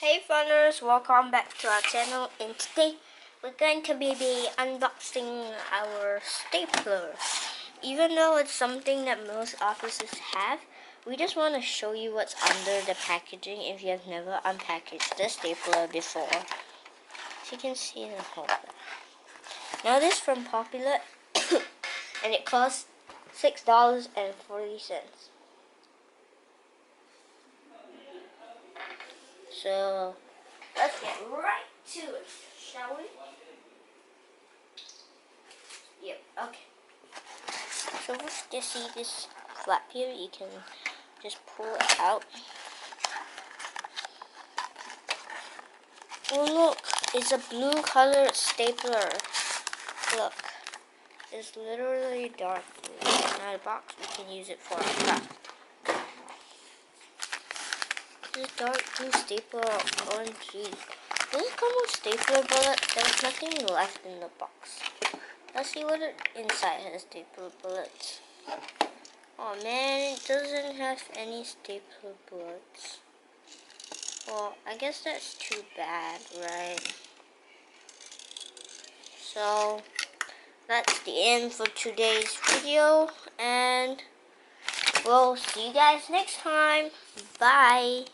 Hey F.U.N.N.E.R.S, welcome back to our channel, and today we're going to be unboxing our stapler. Even though it's something that most offices have, we just want to show you what's under the packaging if you have never unpackaged the stapler before. So you can see the whole thing. Now this is from Popular and it costs $6.40. So let's get right to it, shall we? Yep, okay. So first, just see this flap here, you can just pull it out. Oh look, it's a blue colored stapler. Look, it's literally dark blue. Now the box, we can use it for our craft. This dark blue stapler, OMG. Does it come with stapler bullets? There's nothing left in the box. Let's see what inside has stapler bullets. Oh man, it doesn't have any stapler bullets. Well, I guess that's too bad, right? So, that's the end for today's video, and we'll see you guys next time. Bye!